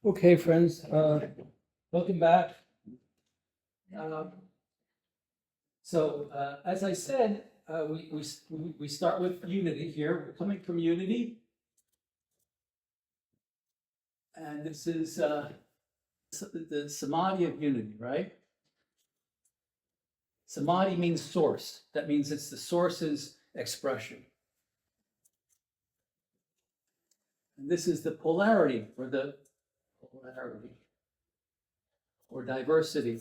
Okay, friends, welcome back. As I said, we start with unity here. We're coming from unity, and this is the samadhi of unity, right? Samadhi means source. That means it's the source's expression. And this is the polarity or diversity.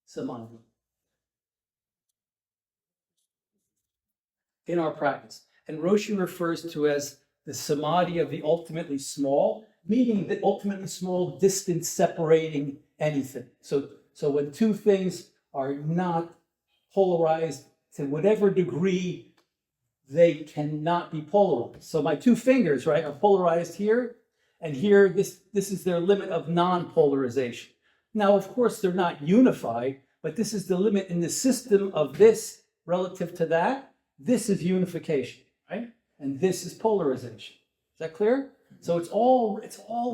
Samadhi in our practice. And Roshi refers to as the samadhi of the ultimately small, meaning the ultimately small distance separating anything. So when two things are not polarized to whatever degree they cannot be polarized. So my two fingers, right, are polarized here, and here this is their limit of non-polarization. Now, of course, they're not unified, but this is the limit in the system of this relative to that. This is unification, right? And this is polarization. Is that clear? So it's all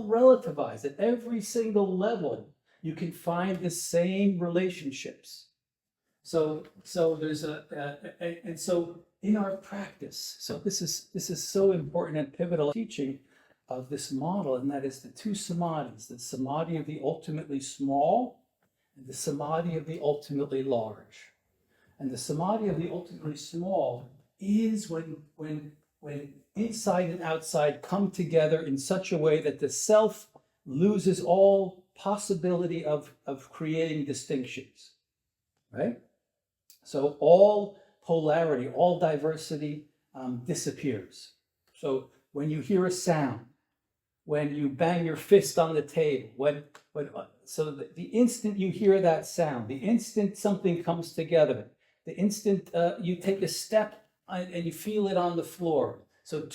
relativized. At every single level, you can find the same relationships. So there's and so in our practice, so this is so important and pivotal teaching of this model, and that is the two samadhis: the samadhi of the ultimately small and the samadhi of the ultimately large. And the samadhi of the ultimately small is when inside and outside come together in such a way that the self loses all possibility of creating distinctions, right? So all polarity, all diversity disappears. So when you hear a sound, when you bang your fist on the table, so the instant you hear that sound, the instant something comes together, the instant you take a step and you feel it on the floor. So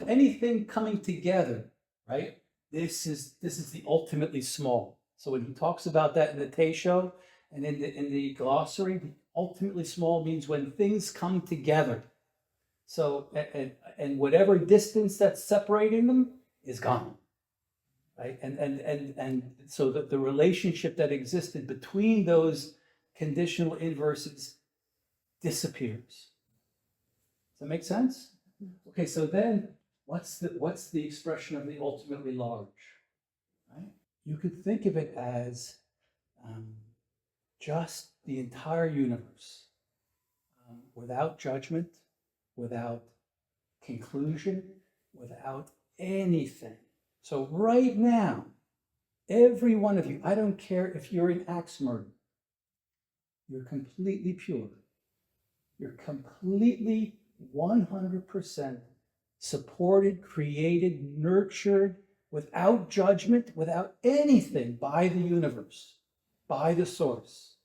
anything coming together, right? This is the ultimately small. So when he talks about that in the Teisho and in the glossary, the ultimately small means when things come together. So and whatever distance that's separating them is gone. Right? And so that the relationship that existed between those conditional inverses disappears. Does that make sense? Okay, so then what's the expression of the ultimately large? Right? You could think of it as just the entire universe, without judgment, without conclusion, without anything. So right now, every one of you, I don't care if you're an axe murderer, you're completely pure. You're completely 100% supported, created, nurtured, without judgment, without anything by the universe, by the source,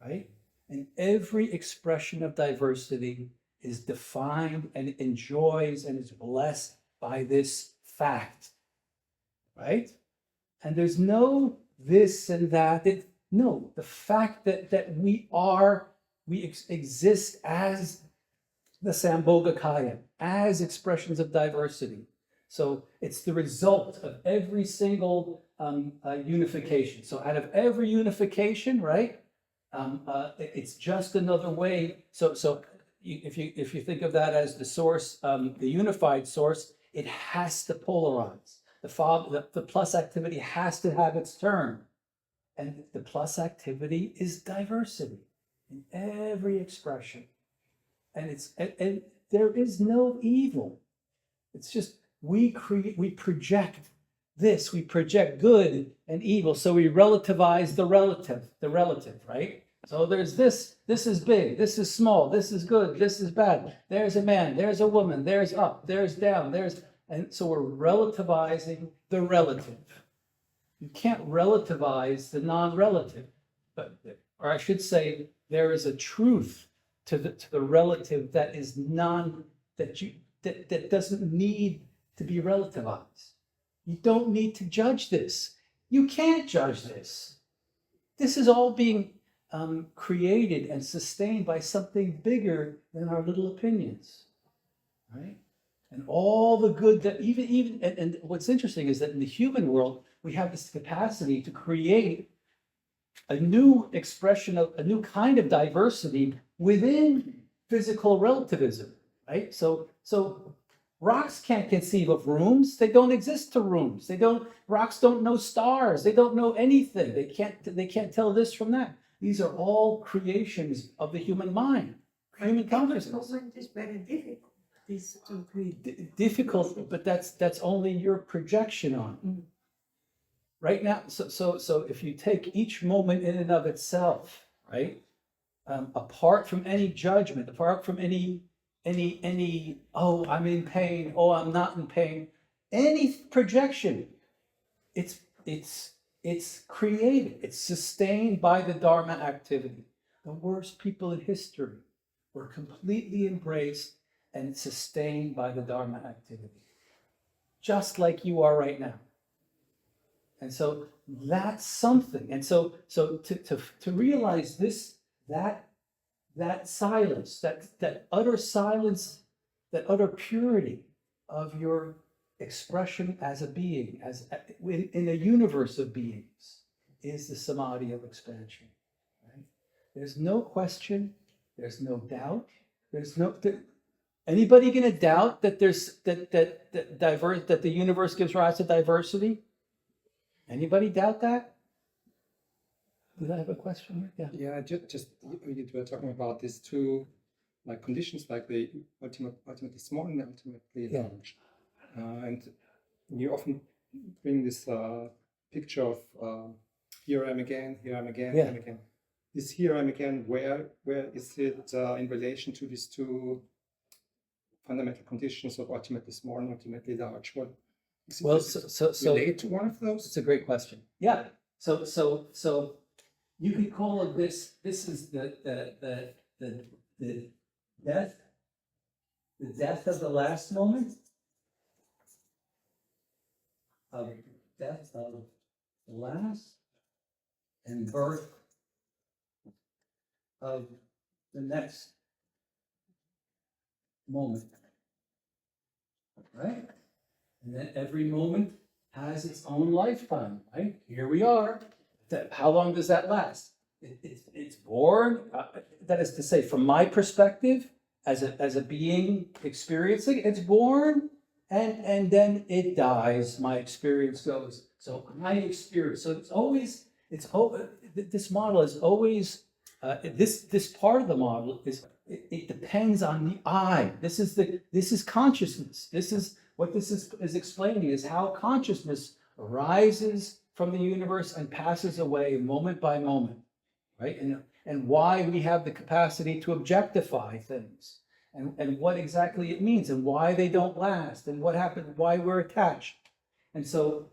right? And every expression of diversity is defined and enjoys and is blessed by this fact, right? And there's no this and that. No, the fact that we exist as the Sambhogakaya, as expressions of diversity. So it's the result of every single unification. So out of every unification, right? It's just another way. So if you think of that as the source, the unified source, it has to polarize. The plus activity has to have its turn. And the plus activity is diversity in every expression. And there is no evil. It's just we project this, we project good and evil. So we relativize the relative, right? So there's this is big, this is small, this is good, this is bad. There's a man, there's a woman, there's up, there's down, and so we're relativizing the relative. You can't relativize the non-relative, or I should say, there is a truth to the relative that is that doesn't need to be relativized. You don't need to judge this. You can't judge this. This is all being created and sustained by something bigger than our little opinions, right? And all the good that and what's interesting is that in the human world, we have this capacity to create a new expression of a new kind of diversity within physical relativism, right? So rocks can't conceive of rooms. They don't exist to rooms. Rocks don't know stars. They don't know anything. They can't tell this from that. These are all creations of the human mind, human consciousness. It's very difficult. This to create. Difficult, but that's only your projection on it. Right now. So if you take each moment in and of itself, right, apart from any judgment, apart from any oh, I'm in pain, oh, I'm not in pain, any projection, it's created, it's sustained by the Dharma activity. The worst people in history were completely embraced and sustained by the Dharma activity, just like you are right now. And so that's something. And so to realize this, that silence, that utter silence, that utter purity of your expression as a being, in a universe of beings, is the samadhi of expansion. Right? There's no question, there's no doubt, anybody going to doubt that that the universe gives rise to diversity? Anybody doubt that? Did I have a question? Yeah. Yeah, just you were talking about these two like conditions, like the ultimately small and ultimately large, and you often bring this picture of here I am again, here I am again, here I am again. This here I am again, where is it in relation to these two fundamental conditions of ultimately small and ultimately large? What relate to one of those? It's a great question. Yeah. So you could call it this. This is the death of the last moment, of death of the last, and birth of the next moment. Right? And then every moment has its own lifetime, right? Here we are. How long does that last? It's born, that is to say, from my perspective, as a being experiencing, it's born and then it dies. My experience goes. So I experience. So this model is always, this part of the model is, it depends on the I. This is consciousness. What this is explaining is how consciousness arises from the universe and passes away moment by moment, right? And why we have the capacity to objectify things, and what exactly it means, and why they don't last, and what happened, why we're attached. And so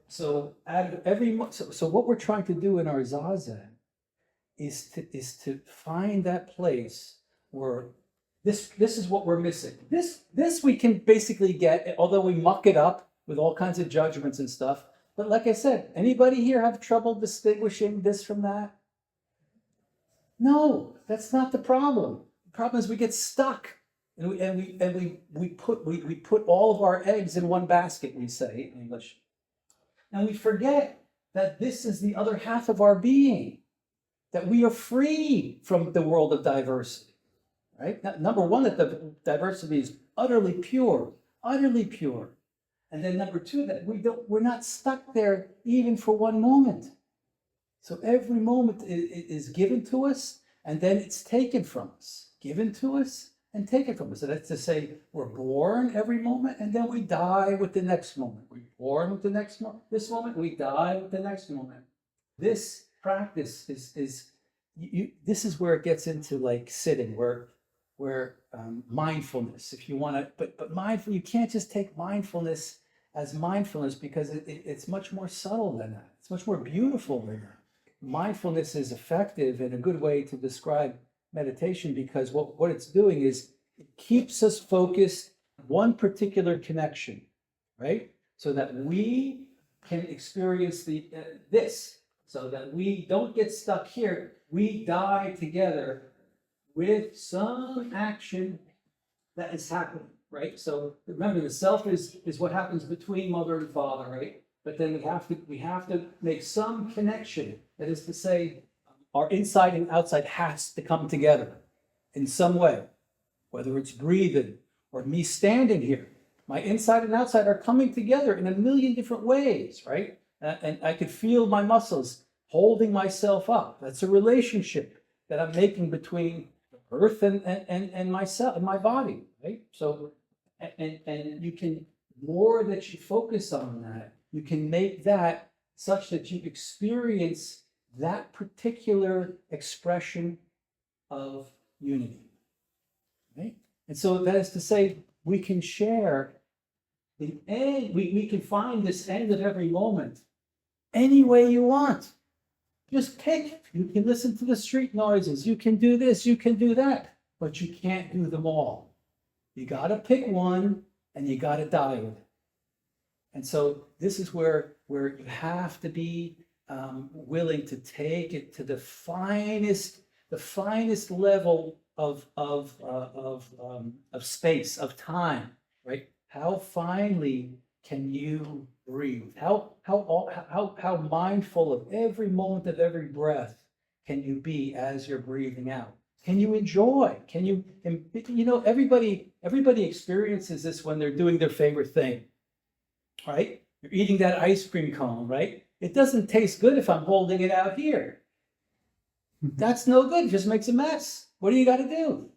out of so what we're trying to do in our Zazen is to find that place where this is what we're missing. This we can basically get, although we muck it up with all kinds of judgments and stuff. But like I said, anybody here have trouble distinguishing this from that? No, that's not the problem. The problem is we get stuck, and we put all of our eggs in one basket, we say in English, and we forget that this is the other half of our being, that we are free from the world of diversity. Right? Now, number one, that the diversity is utterly pure. And then number two, that we're not stuck there even for one moment. So every moment is given to us, and then it's taken from us. Given to us and taken from us. So that's to say, we're born every moment, and then we die with the next moment. We're born with the next moment. This moment, we die with the next moment. This practice is this is where it gets into like sitting, where mindfulness, if you want to, but mindful, you can't just take mindfulness as mindfulness, because it's much more subtle than that. It's much more beautiful than that. Mindfulness is effective and a good way to describe meditation, because what it's doing is it keeps us focused on one particular connection, right? So that we can experience this, so that we don't get stuck here. We die together with some action that is happening, right? So remember, the self is what happens between mother and father, right? But then we have to make some connection. That is to say, our inside and outside has to come together in some way, whether it's breathing or me standing here. My inside and outside are coming together in a million different ways, right? And I could feel my muscles holding myself up. That's a relationship that I'm making between earth and myself and my body, right? So, and you can, more that you focus on that, you can make that such that you experience that particular expression of unity, right? And so that is to say, we can share the end, we can find this end of every moment any way you want. Just pick. You can listen to the street noises. You can do this, you can do that, but you can't do them all. You got to pick one and you got to die with it. And so this is where you have to be willing to take it to the finest level of space, of time, right? How finely can you breathe? How mindful of every moment of every breath can you be as you're breathing out? Can you enjoy? Can you, everybody experiences this when they're doing their favorite thing, right? You're eating that ice cream cone, right? It doesn't taste good if I'm holding it out here. That's no good. It just makes a mess. What do you got to do?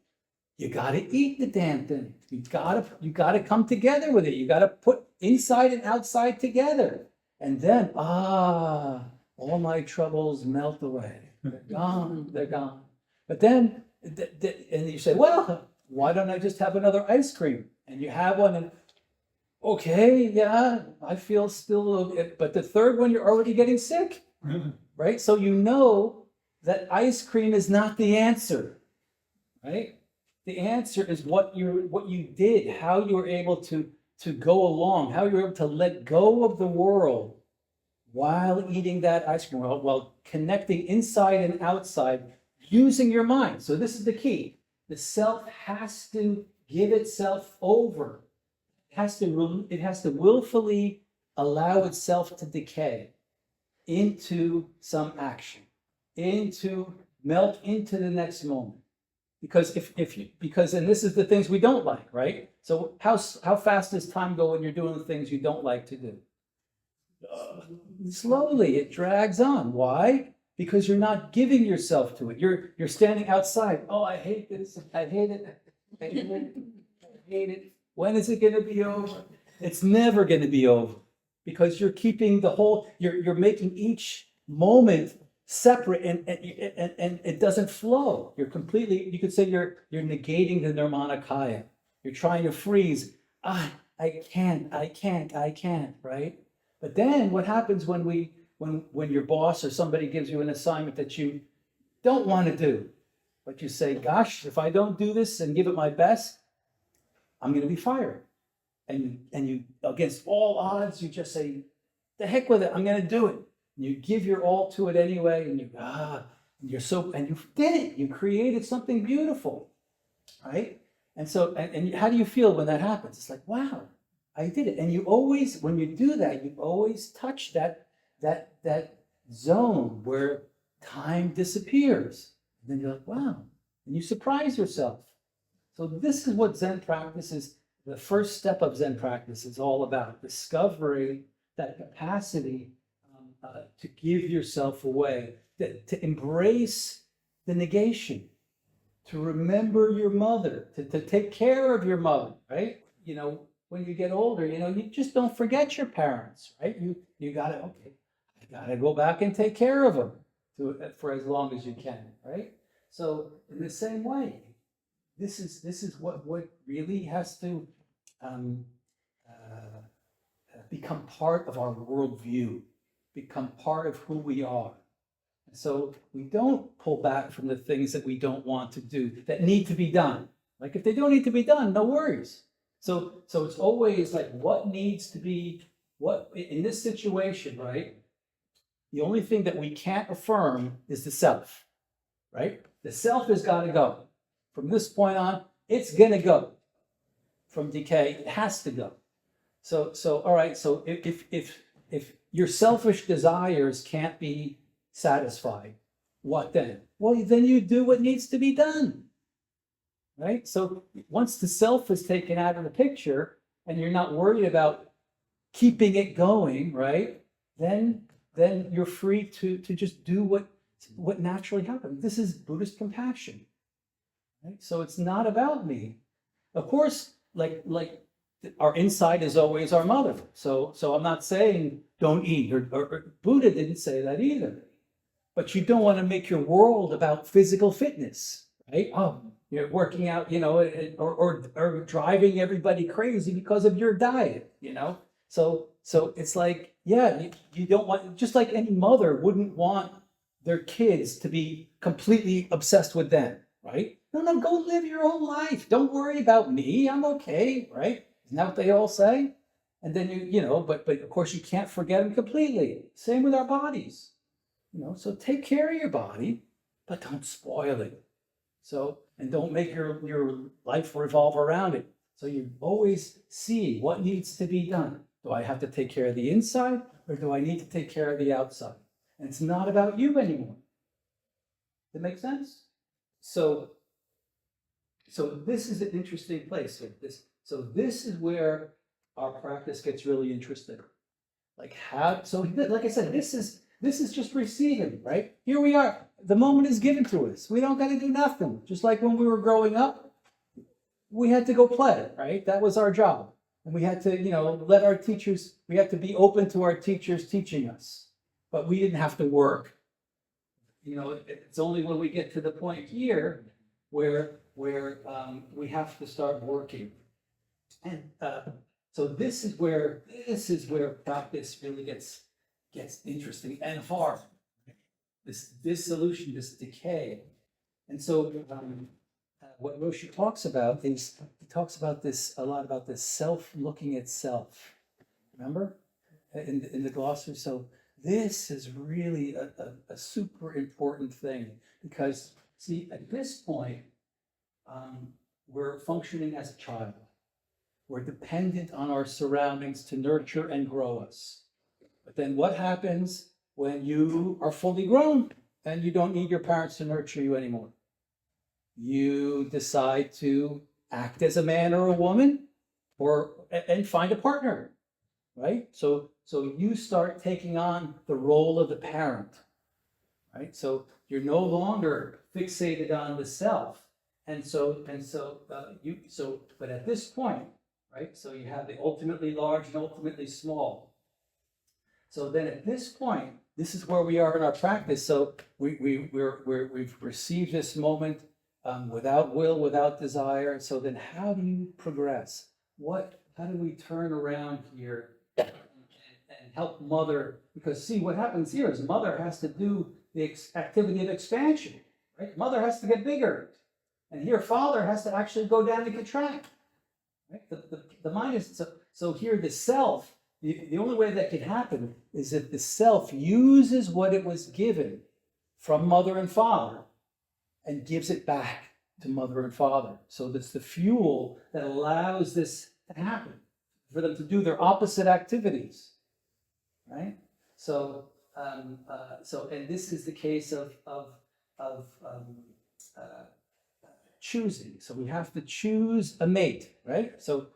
You got to eat the damn thing. You got to come together with it. You got to put inside and outside together. And then, all my troubles melt away. They're gone. They're gone. But then, and you say, well, why don't I just have another ice cream? And you have one, and okay, yeah, I feel still, but the third one, you're already getting sick, right? So you know that ice cream is not the answer, right? The answer is what you did, how you were able to go along, how you were able to let go of the world while eating that ice cream, while connecting inside and outside, using your mind. So this is the key. The self has to give itself over. It has to willfully allow itself to decay into some action, melt into the next moment. Because and this is the things we don't like, right? So how fast does time go when you're doing the things you don't like to do? Slowly, it drags on. Why? Because you're not giving yourself to it. You're standing outside. Oh, I hate this. I hate it. I hate it. I hate it. When is it going to be over? It's never going to be over, because you're keeping you're making each moment separate, and it doesn't flow. You're completely, you could say you're negating the nirmanakaya. You're trying to freeze. I can't, right? But then what happens when your boss or somebody gives you an assignment that you don't want to do, but you say, gosh, if I don't do this and give it my best, I'm going to be fired. And you, against all odds, you just say, the heck with it, I'm going to do it. And you give your all to it anyway, and you did it. You created something beautiful, right? And so, and how do you feel when that happens? It's like, wow, I did it. And you always, when you do that, you always touch that zone where time disappears. And then you're like, wow, and you surprise yourself. So this is what Zen practice is. The first step of Zen practice is all about discovering that capacity to give yourself away, to embrace the negation, to remember your mother, to take care of your mother, right? When you get older, you just don't forget your parents, right? You gotta, okay, I gotta go back and take care of them for as long as you can, right? So in the same way, this is what really has to become part of our worldview, become part of who we are. So we don't pull back from the things that we don't want to do, that need to be done. Like if they don't need to be done, no worries. So it's always like what needs to be, what in this situation, right? The only thing that we can't affirm is the self, right? The self has got to go. From this point on, it's going to go. from decay. It has to go. So all right. So if your selfish desires can't be satisfied, what then? Well, then you do what needs to be done. Right? So once the self is taken out of the picture and you're not worried about keeping it going, right? Then you're free to just do what naturally happens. This is Buddhist compassion. Right? So it's not about me. Of course, like our inside is always our mother. So I'm not saying don't eat, or Buddha didn't say that either. But you don't want to make your world about physical fitness, right? Oh, you're working out, or driving everybody crazy because of your diet, So it's like, yeah, you don't want, just like any mother wouldn't want their kids to be completely obsessed with them, right? No, go live your own life. Don't worry about me. I'm okay, right? Isn't that what they all say? And then but of course you can't forget them completely. Same with our bodies, So take care of your body, but don't spoil it. So, and don't make your life revolve around it. So you always see what needs to be done. Do I have to take care of the inside, or do I need to take care of the outside? And it's not about you anymore. Does that make sense? So this is an interesting place. So this is where our practice gets really interesting. Like I said, this is just receiving, right? Here we are. The moment is given to us. We don't got to do nothing. Just like when we were growing up, we had to go play, right? That was our job. And we had to, we had to be open to our teachers teaching us. But we didn't have to work. It's only when we get to the point here where we have to start working. And so this is where practice really gets interesting and hard. This dissolution, this decay. And so what Roshi talks about is, he talks about this a lot, about this self looking at self. Remember? In the glossary. So this is really a super important thing, because see, at this point, we're functioning as a child. We're dependent on our surroundings to nurture and grow us. But then what happens when you are fully grown and you don't need your parents to nurture you anymore? You decide to act as a man or a woman, and find a partner, right? So you start taking on the role of the parent, right? So you're no longer fixated on the self, but at this point, right? So you have the ultimately large and ultimately small. So then at this point, this is where we are in our practice. So we've received this moment without will, without desire. So then how do you progress? How do we turn around here and help mother? Because see, what happens here is mother has to do the activity of expansion, right? Mother has to get bigger. And here father has to actually go down and contract. Right? The mind is, so here the self, the only way that can happen is if the self uses what it was given from mother and father and gives it back to mother and father. So that's the fuel that allows this to happen, for them to do their opposite activities, right? So and this is the case of choosing. So we have to choose a mate, right? So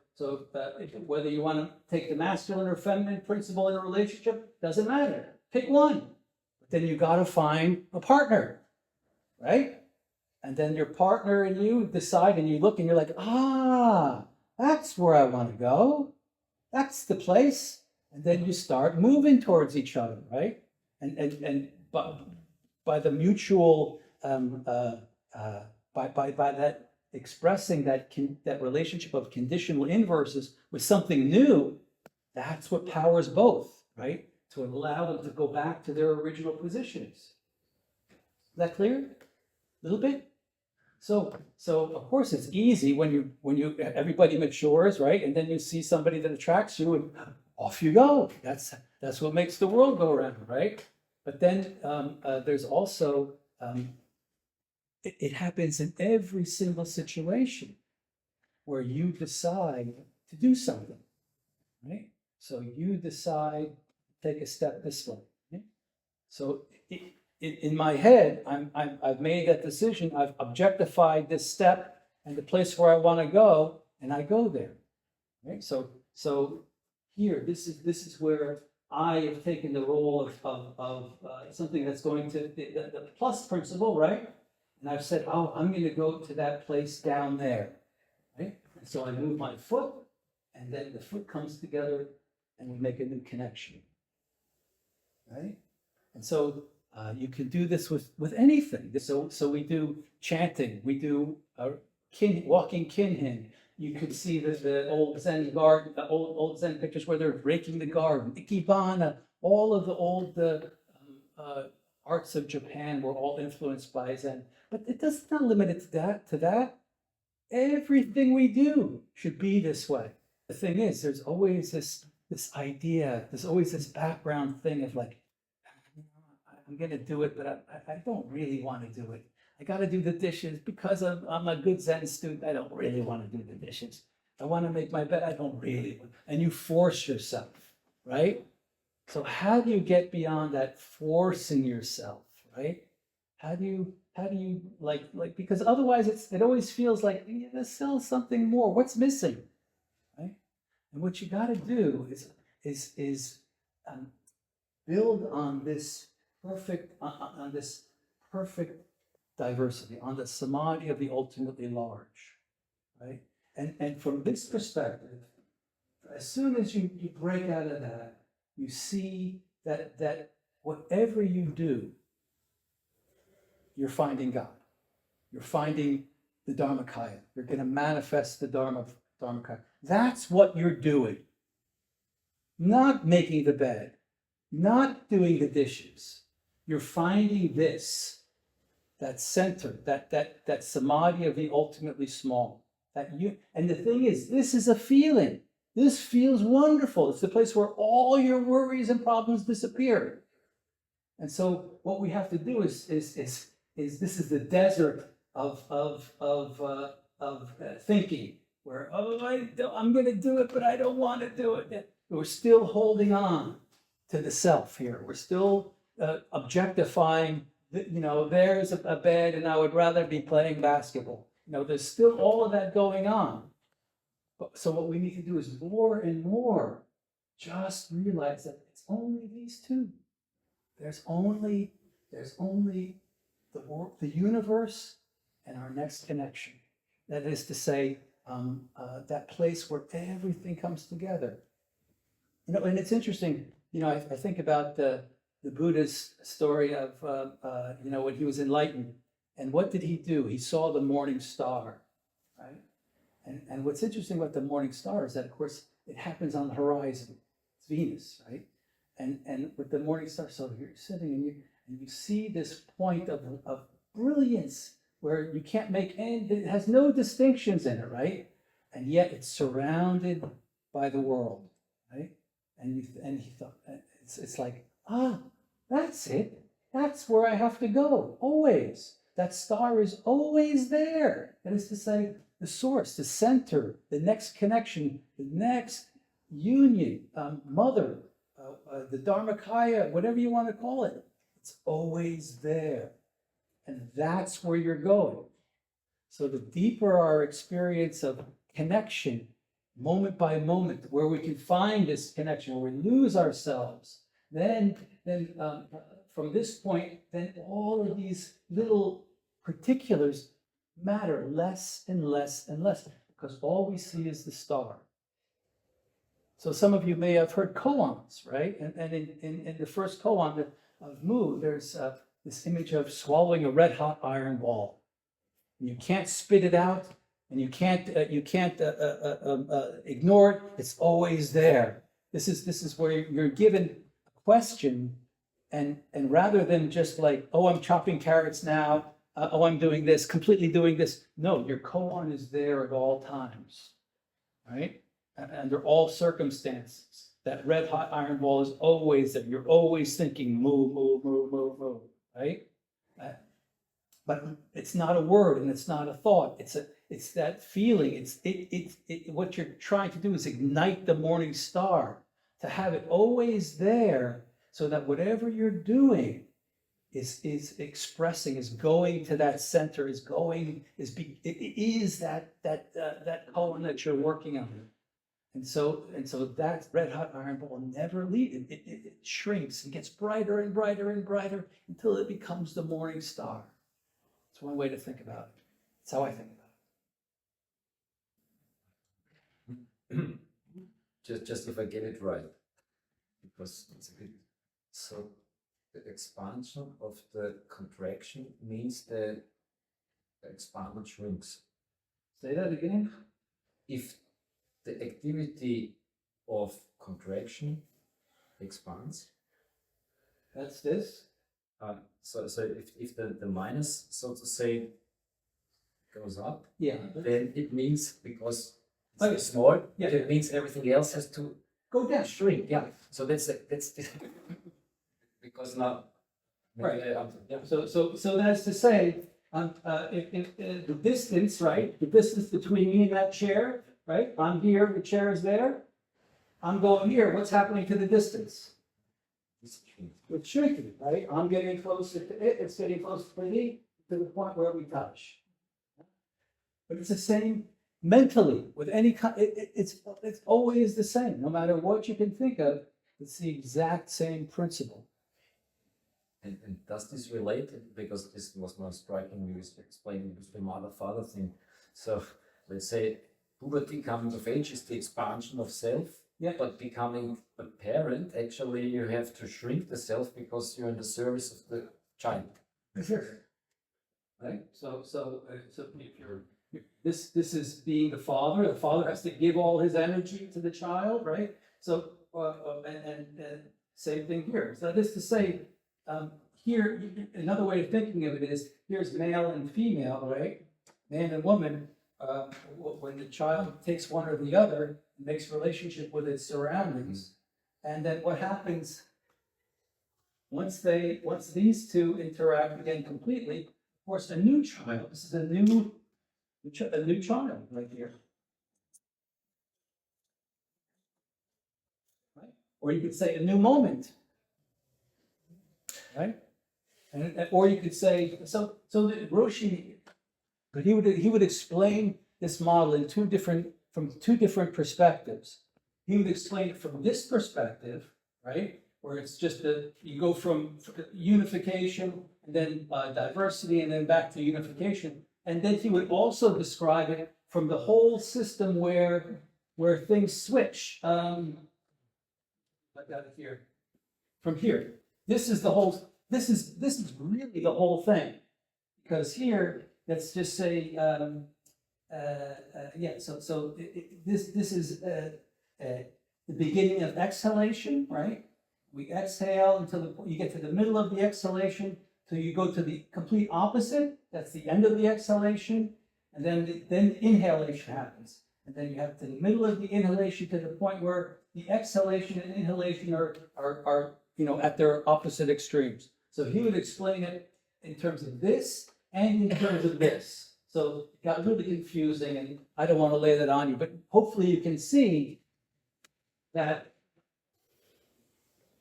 whether you want to take the masculine or feminine principle in a relationship, doesn't matter. Pick one. But then you got to find a partner, right? And then your partner and you decide, and you look and you're like, that's where I want to go. That's the place. And then you start moving towards each other, right? And by the mutual by that expressing that relationship of conditional inverses with something new, that's what powers both, right? To allow them to go back to their original positions. Is that clear? A little bit? So of course it's easy when everybody matures, right? And then you see somebody that attracts you, and off you go. That's what makes the world go around, right? But then there's also it happens in every single situation where you decide to do something, right? So you decide to take a step this way. Right? So in my head, I've made that decision. I've objectified this step and the place where I want to go, and I go there. Right? So here, this is where I have taken the role of something that's going to the plus principle, right? And I've said, oh, I'm going to go to that place down there, right? And so I move my foot, and then the foot comes together, and we make a new connection, right? And so you can do this with anything. So we do chanting, we do walking kinhin. You could see the old Zen garden, old Zen pictures where they're raking the garden, ikebana. All of the old arts of Japan were all influenced by Zen. But it does not limit it to that. Everything we do should be this way. The thing is, there's always this idea, there's always this background thing of like, I'm going to do it, but I don't really want to do it. I got to do the dishes because I'm a good Zen student. I don't really want to do the dishes. I want to make my bed. I don't really want. And you force yourself, right? So how do you get beyond that forcing yourself, right? How do you like because otherwise it always feels like there's still something more. What's missing, right? And what you got to do is build on this perfect diversity, on the samadhi of the ultimately large, right? And from this perspective, as soon as you break out of that, you see that whatever you do, you're finding God. You're finding the Dharmakaya. You're going to manifest the Dharmakaya. That's what you're doing. Not making the bed, not doing the dishes. You're finding this, that center, that samadhi of the ultimately small. And the thing is, this is a feeling. This feels wonderful. It's the place where all your worries and problems disappear. And so what we have to do is this is the desert of thinking, where I'm going to do it, but I don't want to do it. We're still holding on to the self here. We're still objectifying. There's a bed, and I would rather be playing basketball. There's still all of that going on. So what we need to do is more and more just realize that it's only these two. There's only the universe and our next connection. That is to say, that place where everything comes together. And it's interesting. I think about the Buddha's story of when he was enlightened, and what did he do? He saw the morning star, right? And what's interesting about the morning star is that, of course, it happens on the horizon. It's Venus, right? And with the morning star, so you're sitting and you see this point of brilliance where you can't make any, it has no distinctions in it, right? And yet it's surrounded by the world, right? And he thought, it's like, that's it. That's where I have to go, always. That star is always there. That is to say, the source, the center, the next connection, the next union, mother, the Dharmakaya, whatever you want to call it, it's always there. And that's where you're going. So the deeper our experience of connection, moment by moment, where we can find this connection, where we lose ourselves, then from this point, then all of these little particulars matter less and less and less, because all we see is the star. So some of you may have heard koans, right? And in the first koan of Mu, there's this image of swallowing a red hot iron ball. You can't spit it out, and you can't ignore it. It's always there. This is where you're given a question, and rather than just like, oh, I'm chopping carrots now, oh, I'm doing this, completely doing this. No, your koan is there at all times, right? Under all circumstances. That red hot iron ball is always there. You're always thinking, move, move, move, move, move, right? But it's not a word and it's not a thought. it's that feeling. What you're trying to do is ignite the morning star, to have it always there, so that whatever you're doing is expressing, is going to that center, it is that koan that you're working on. And so that red hot iron ball never leaves. It shrinks and gets brighter and brighter and brighter until it becomes the morning star. It's one way to think about it. That's how I think about it. Just if I get it right, because it's a bit so. The expansion of the contraction means the expanded shrinks. Say that again. If the activity of contraction expands, That's this. so if the minus, so to say, goes up, Yeah. then it means, because Okay. it's small, Yeah. it means everything else has to Go down. shrink. Yeah. So that's because now. Right. Yeah. So that's to say, if the distance, right? The distance between me and that chair, right? I'm here, the chair is there. I'm going here. What's happening to the distance? It's shrinking, right? I'm getting closer to it. It's getting closer to me, to the point where we touch. But it's the same mentally with any kind. It's always the same, no matter what you can think of. It's the exact same principle. And does this relate? Because this was not striking me with explaining with the mother-father thing. So let's say puberty, coming of age, is the expansion of self. Yeah. But becoming a parent, actually, you have to shrink the self because you're in the service of the child. Sure. Right. So if you're this is being the father. The father has to give all his energy to the child, right? So and same thing here. So this to say. Here, another way of thinking of it is, here's male and female, right? Man and woman. When the child takes one or the other, it makes relationship with its surroundings, and then what happens once these two interact again completely? Of course, a new child. This is a new child right here, right? Or you could say a new moment. Right, and or you could say so the Roshi, but he would explain this model in from two different perspectives. He would explain it from this perspective, right, where it's just you go from unification and then diversity and then back to unification, and then he would also describe it from the whole system where things switch. I got it here. From here. This is really the whole thing, because here, let's just say, this is the beginning of exhalation, right? We exhale until you get to the middle of the exhalation, till you go to the complete opposite. That's the end of the exhalation, and then inhalation happens, and then you have to the middle of the inhalation to the point where the exhalation and inhalation are at their opposite extremes. So he would explain it in terms of this and in terms of this. So it got really confusing, and I don't want to lay that on you, but hopefully you can see that.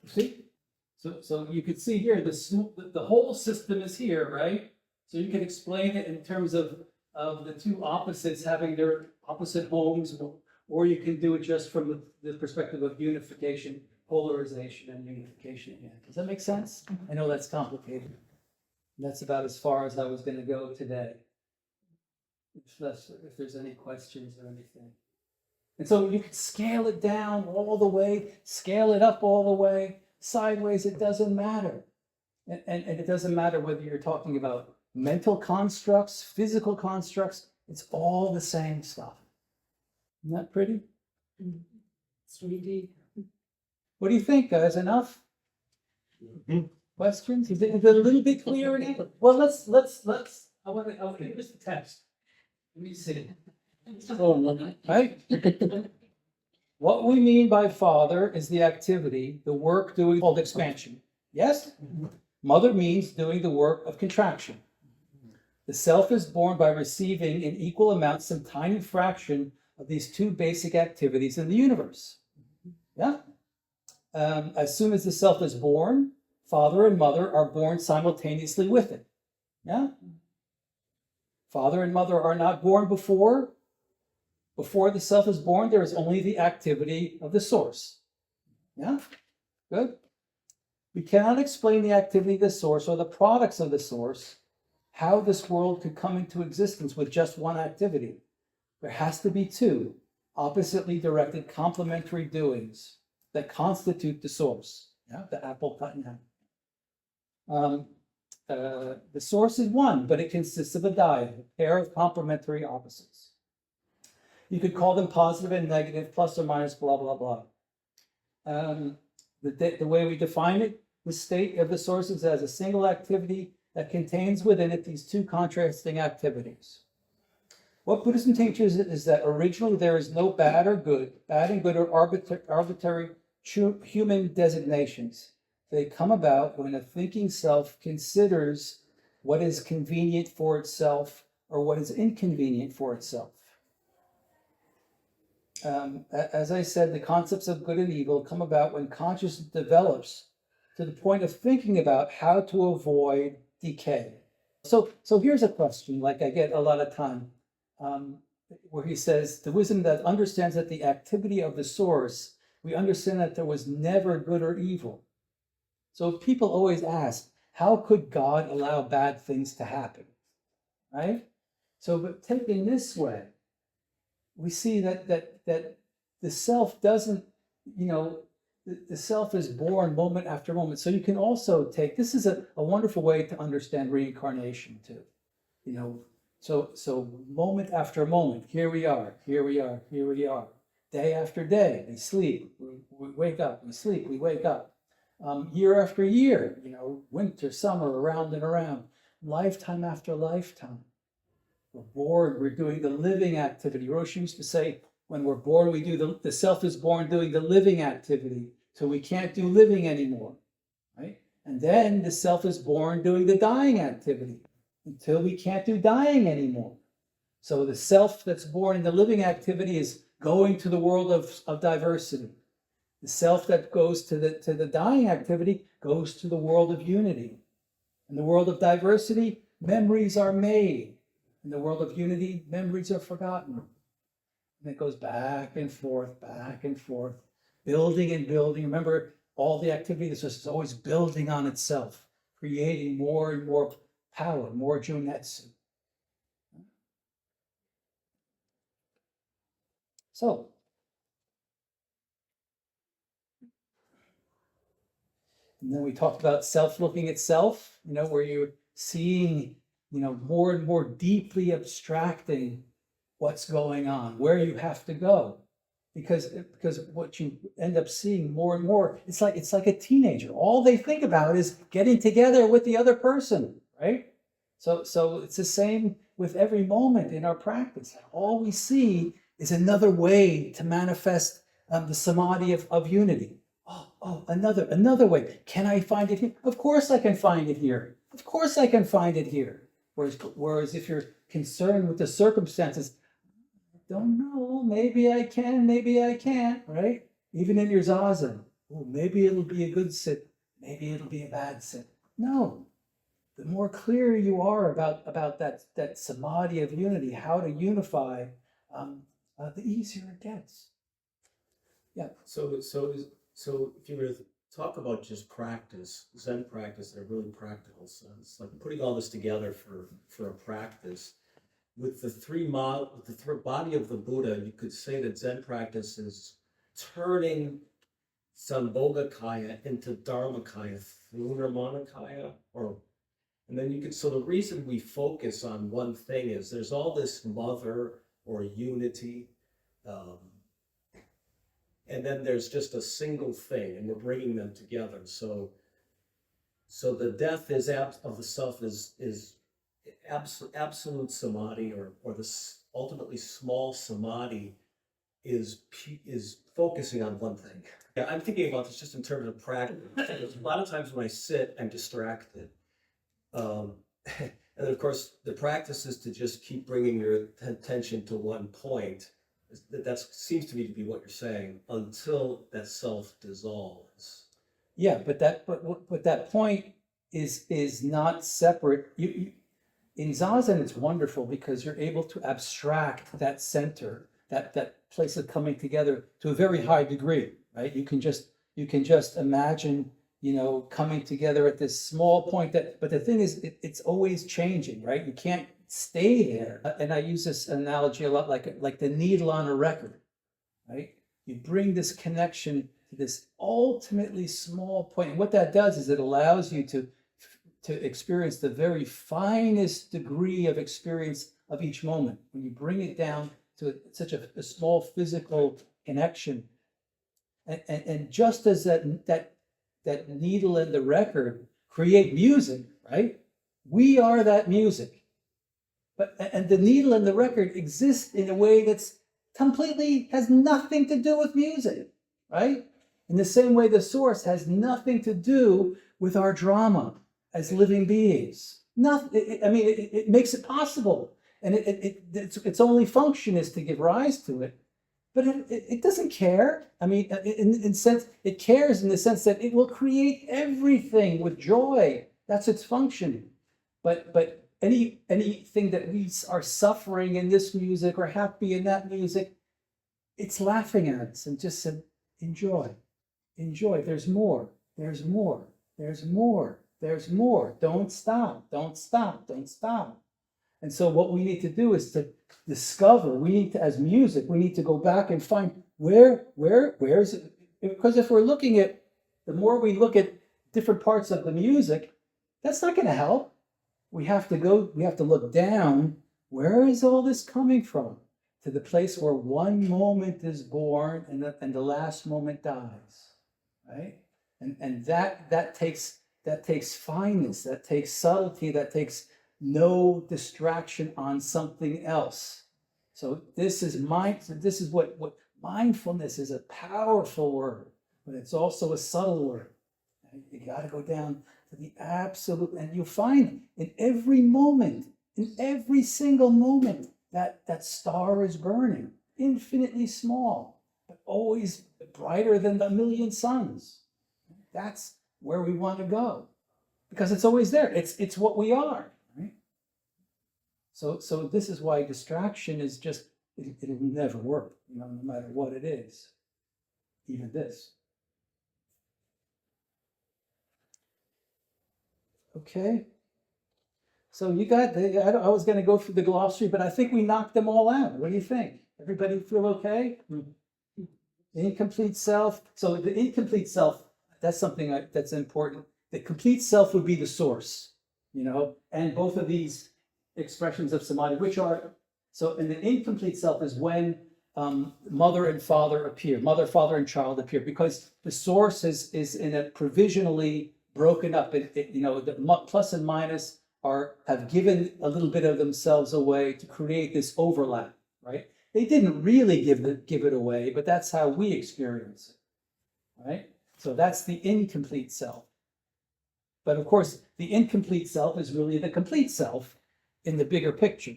See? So you can see here, the whole system is here, right? So you can explain it in terms of the two opposites having their opposite homes, or you can do it just from the perspective of unification, polarization, and unification again. Does that make sense? I know that's complicated. That's about as far as I was going to go today. If there's any questions or anything. And so you can scale it down all the way, scale it up all the way, sideways, it doesn't matter. And it doesn't matter whether you're talking about mental constructs, physical constructs, it's all the same stuff. Isn't that pretty? It's really. What do you think, guys? Enough? Questions? Is it a little bit clearer now? Well, let's. I want to. Here's the text. Let me see. Right? What we mean by father is the activity, the work doing called expansion. Yes? Mother means doing the work of contraction. The self is born by receiving in equal amounts some tiny fraction of these two basic activities in the universe. Yeah? As soon as the self is born, father and mother are born simultaneously with it. Yeah? Father and mother are not born before. Before the self is born, there is only the activity of the source. Yeah? Good. We cannot explain the activity of the source or the products of the source, how this world could come into existence with just one activity. There has to be two oppositely directed complementary doings that constitute the source. Yeah, the apple cut in half. The source is one, but it consists of a dyad, a pair of complementary opposites. You could call them positive and negative, plus or minus, blah, blah, blah. The way we define it, the state of the source is as a single activity that contains within it these two contrasting activities. What Buddhism teaches is that originally there is no bad or good. Bad and good are arbitrary human designations. They come about when a thinking self considers what is convenient for itself or what is inconvenient for itself. As I said, the concepts of good and evil come about when consciousness develops to the point of thinking about how to avoid decay. So here's a question, like I get a lot of time, where he says, the wisdom that understands that the activity of the source, we understand that there was never good or evil. So people always ask, how could God allow bad things to happen? Right? So, but taken this way, we see that the self doesn't, the self is born moment after moment. So you can also take, this is a wonderful way to understand reincarnation too. So moment after moment, here we are. Day after day, we sleep, we wake up, we sleep, we wake up. Year after year, winter, summer, around and around. Lifetime after lifetime. We're born, we're doing the living activity. Roshi used to say, when we're born, we do the self is born doing the living activity, so we can't do living anymore, right? And then the self is born doing the dying activity until we can't do dying anymore. So the self that's born in the living activity is going to the world of diversity. The self that goes to the dying activity goes to the world of unity. In the world of diversity, memories are made. In the world of unity, memories are forgotten. And it goes back and forth, building and building. Remember, all the activity is always building on itself, creating more and more power, more junetsu. So, and then we talked about self looking at self, where you're seeing, more and more deeply abstracting what's going on, where you have to go. Because what you end up seeing more and more, it's like a teenager. All they think about is getting together with the other person, right? So it's the same with every moment in our practice. All we see is another way to manifest the samadhi of unity. Oh, another way. Can I find it here? Of course I can find it here. Of course I can find it here. Whereas if you're concerned with the circumstances, don't know, maybe I can, maybe I can't, right? Even in your zazen, maybe it'll be a good sit, maybe it'll be a bad sit. No, the more clear you are about that samadhi of unity, how to unify, the easier it gets. Yeah. So if you were to talk about just practice, Zen practice in a really practical sense, like putting all this together for a practice, with the body of the Buddha, you could say that Zen practice is turning Sambhogakaya into Dharmakaya through Nirmanakaya, and then you could, so the reason we focus on one thing is there's all this mother or unity, and then there's just a single thing, and we're bringing them together. So the death of the self is absolute samadhi, or this ultimately small samadhi is focusing on one thing. Yeah, I'm thinking about this just in terms of practice. A lot of times when I sit, I'm distracted. And And of course, the practice is to just keep bringing your attention to one point. That seems to me to be what you're saying, until that self dissolves. Yeah, but that point is not separate. In Zazen, it's wonderful because you're able to abstract that center, that place of coming together to a very high degree, right? You can just imagine, coming together at this small point. But the thing is, it's always changing, right? You can't stay there. And I use this analogy a lot, like the needle on a record, right? You bring this connection to this ultimately small point. And what that does is it allows you to experience the very finest degree of experience of each moment. When you bring it down to such a small physical connection, and just as that needle and the record create music, right? We are that music. And the needle and the record exist in a way that's completely has nothing to do with music, right? In the same way, the source has nothing to do with our drama as living beings. Nothing. I mean, it makes it possible, and its only function is to give rise to it. But it doesn't care. I mean, in sense, it cares in the sense that it will create everything with joy. That's its function. But anything that we are suffering in this music or happy in that music, it's laughing at us and just said, enjoy. There's more. There's more. There's more. There's more. Don't stop. Don't stop. Don't stop. And so what we need to do is to discover, we need to, as music, we need to go back and find where is it? Because if we're looking at, the more we look at different parts of the music, that's not going to help. We have to look down. Where is all this coming from? To the place where one moment is born and the last moment dies, right? And that takes fineness, that takes subtlety, that takes no distraction on something else. So this is what mindfulness is, a powerful word, but it's also a subtle word. You got to go down to the absolute, and you'll find in every moment, in every single moment, that star is burning, infinitely small, but always brighter than the million suns. That's where we want to go, because it's always there. It's what we are. So this is why distraction is just, it'll never work, no matter what it is, even this. Okay. So you got, I was going to go through the glossary, but I think we knocked them all out. What do you think? Everybody feel okay? The incomplete self. So the incomplete self, that's something that's important. The complete self would be the source, and both of these expressions of samadhi, which are, so in the incomplete self is when mother and father appear, mother, father, and child appear, because the source is in a provisionally broken up. The plus and minus have given a little bit of themselves away to create this overlap, right? They didn't really give it away, but that's how we experience it, right? So that's the incomplete self. But of course, the incomplete self is really the complete self in the bigger picture.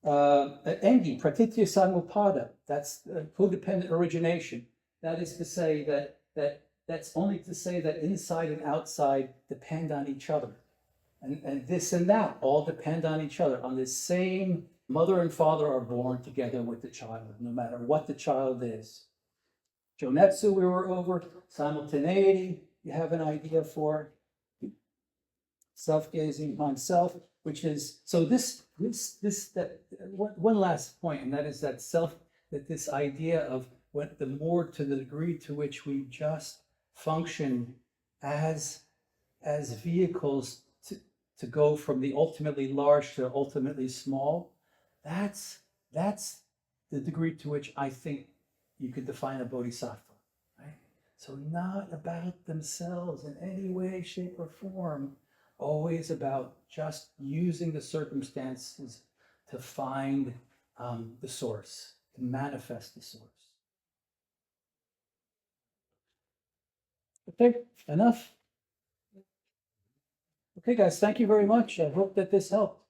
Engi, pratitya samupada, that's codependent origination. That is to say that's only to say that inside and outside depend on each other. And this and that all depend on each other. On this same mother and father are born together with the child, no matter what the child is. Jonetsu, we were over. Simultaneity, you have an idea for. Self-gazing on self, which is, so one last point, and that is that this idea of the more to the degree to which we just function as vehicles to go from the ultimately large to ultimately small, that's the degree to which I think you could define a bodhisattva, right? So not about themselves in any way, shape, or form, always about just using the circumstances to find the source, to manifest the source. Okay, enough? Okay, guys, thank you very much. I hope that this helped.